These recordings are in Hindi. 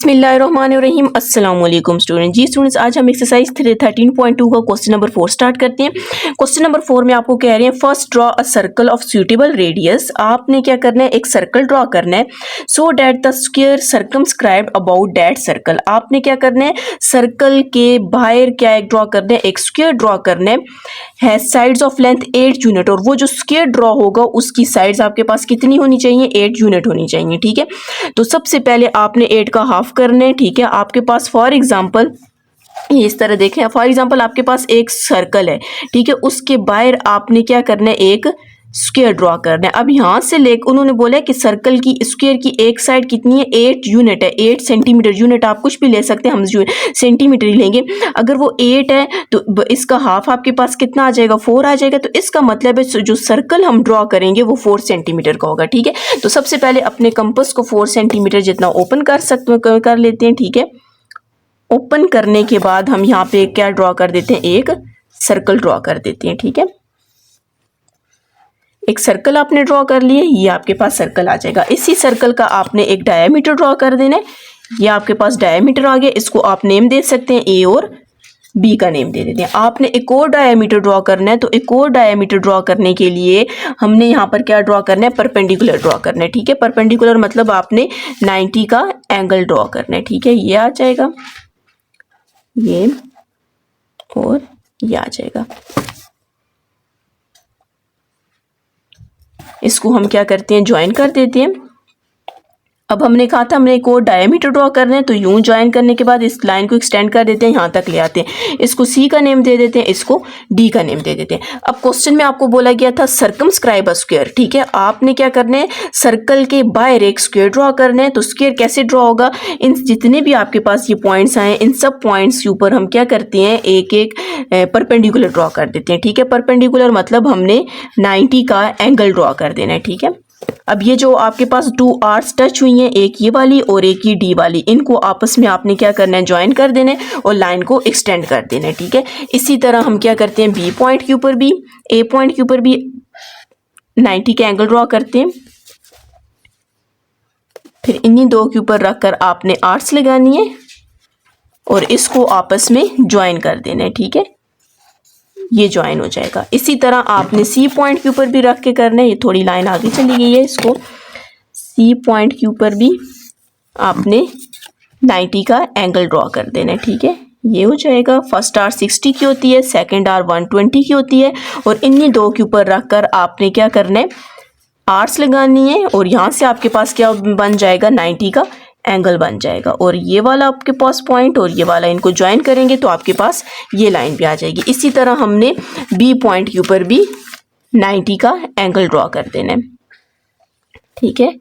बिस्मिल्लाहिर्रहमानिर्रहीम अस्सलाम वालेकुम स्टूडेंट। जी स्टूडेंट्स, आज हम एक्सरसाइज 13.2 का क्वेश्चन नंबर 4 स्टार्ट करते हैं। क्वेश्चन नंबर 4 में आपको कह रहे हैं first draw a circle of suitable radius. आपने क्या करना है, एक सर्कल ड्रॉ करना है so that the square circumscribed about that circle. आपने क्या करना है, सर्कल के बाहर क्या एक ड्रॉ करना है, एक स्क्वायर ड्रॉ करना है साइड्स ऑफ लेंथ 8 यूनिट, और वो जो स्क्वायर ड्रॉ होगा उसकी साइड्स आपके पास कितनी होनी चाहिए, 8 यूनिट होनी चाहिए। ठीक है, तो सबसे पहले आपने 8 का हाफ करना है। ठीक है, आपके पास फॉर एग्जांपल इस तरह देखें, फॉर एग्जांपल आपके पास एक सर्कल है। ठीक है, उसके बाहर आपने क्या करना है, एक स्क्वायर ड्रॉ करना है। अब यहाँ से लेकर उन्होंने बोला है कि सर्कल की स्क्वायर की एक साइड कितनी है, 8 यूनिट है, 8 सेंटीमीटर। यूनिट आप कुछ भी ले सकते हैं, हम सेंटीमीटर ही लेंगे। अगर वो 8 है तो इसका हाफ आपके पास कितना आ जाएगा, 4 आ जाएगा। तो इसका मतलब है जो सर्कल हम ड्रॉ करेंगे वो 4 सेंटीमीटर का होगा। ठीक है, तो सबसे पहले अपने कंपास को 4 सेंटीमीटर जितना ओपन कर लेते हैं। ठीक है, ओपन करने के बाद हम यहाँ पे क्या ड्रॉ कर देते हैं, एक सर्कल ड्रॉ कर देते हैं। ठीक है, एक सर्कल आपने ड्रॉ कर लिए, ये आपके पास सर्कल आ जाएगा। इसी सर्कल का आपने एक डायमीटर ड्रॉ कर देना है। ये आपके पास डायमीटर आ गया, इसको आप नेम दे सकते हैं, ए और बी का नेम दे देते हैं। आपने एक और डायमीटर ड्रॉ करना है, तो एक और डायमीटर ड्रॉ करने के लिए हमने यहाँ पर क्या ड्रॉ करना है, परपेंडिकुलर ड्रॉ करना है। ठीक है, परपेंडिकुलर मतलब आपने 90 का एंगल ड्रॉ करना है। ठीक है, ये आ जाएगा, ये और ये आ जाएगा। इसको हम क्या करते हैं, ज्वाइन कर देते हैं। अब हमने कहा था हमने एक और डायमीटर ड्रॉ करना है, तो यूं ज्वाइन करने के बाद इस लाइन को एक्सटेंड कर देते हैं, यहाँ तक ले आते हैं। इसको सी का नेम दे देते हैं, इसको डी का नेम दे देते हैं। अब क्वेश्चन में आपको बोला गया था सर्कमस्क्राइब अ स्क्वायर। ठीक है, आपने क्या करना है, सर्कल के बाहर एक स्क्वायर ड्रॉ करना है। तो स्क्वायर कैसे ड्रॉ होगा, इन जितने भी आपके पास ये पॉइंट्स आए, इन सब पॉइंट्स के ऊपर हम क्या करते हैं, एक एक परपेंडिकुलर ड्रॉ कर देते हैं। ठीक है, परपेंडिकुलर मतलब हमने 90 का एंगल ड्रॉ कर देना है। ठीक है, अब ये जो आपके पास 2 आर्ट्स टच हुई हैं, एक ये वाली और एक ये डी वाली, इनको आपस में आपने क्या करना है, ज्वाइन कर देना है और लाइन को एक्सटेंड कर देना है। ठीक है, इसी तरह हम क्या करते हैं, बी पॉइंट के ऊपर भी, ए पॉइंट के ऊपर भी 90 का एंगल ड्रॉ करते हैं। फिर इन्हीं दो के ऊपर रखकर आपने आर्ट्स लगानी है और इसको आपस में ज्वाइन कर देना है। ठीक है, ये ज्वाइन हो जाएगा। इसी तरह आपने सी पॉइंट के ऊपर भी रख के करना है। ये थोड़ी लाइन आगे चली गई है, इसको सी पॉइंट के ऊपर भी आपने 90 का एंगल ड्रॉ कर देना है। ठीक है, ये हो जाएगा। फर्स्ट आर 60 की होती है, सेकंड आर 120 की होती है, और इन्हीं दो के ऊपर रखकर आपने क्या करना है, आर्ट्स लगानी है, और यहाँ से आपके पास क्या बन जाएगा, 90 का एंगल बन जाएगा। और ये वाला आपके पास पॉइंट और ये वाला, इनको ज्वाइन करेंगे तो आपके पास ये लाइन भी आ जाएगी। इसी तरह हमने बी पॉइंट के ऊपर भी 90 का एंगल ड्रॉ कर देना है। ठीक है,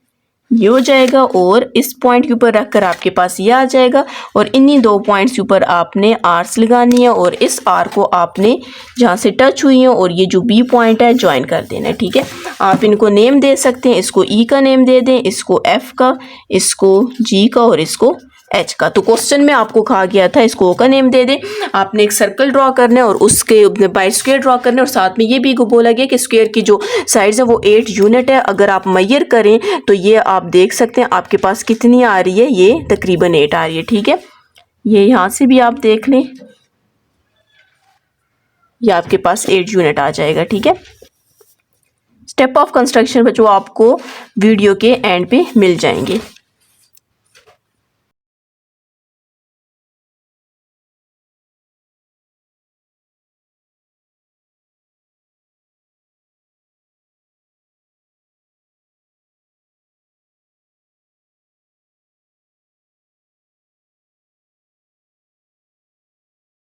ये हो जाएगा, और इस पॉइंट के ऊपर रखकर आपके पास ये आ जाएगा, और इन्हीं दो पॉइंट्स के ऊपर आपने आर्स लगानी है, और इस आर को आपने जहाँ से टच हुई है और ये जो बी पॉइंट है ज्वाइन कर देना है। ठीक है, आप इनको नेम दे सकते हैं, इसको ई का नेम दे दें, इसको एफ का, इसको जी का और इसको एच का। तो क्वेश्चन में आपको कहा गया था इसको ओ का नेम दे दें। आपने एक सर्कल ड्रॉ करना है और उसके बाय स्क्वायर ड्रॉ करना है, और साथ में ये भी बोला गया कि स्क्वायर की जो साइड्स है वो 8 यूनिट है। अगर आप मेजर करें तो ये आप देख सकते हैं आपके पास कितनी आ रही है, ये तकरीबन 8 आ रही है। ठीक है, ये यहाँ से भी आप देख लें, ये आपके पास 8 यूनिट आ जाएगा। ठीक है, स्टेप ऑफ कंस्ट्रक्शन जो आपको वीडियो के एंड पे मिल जाएंगे।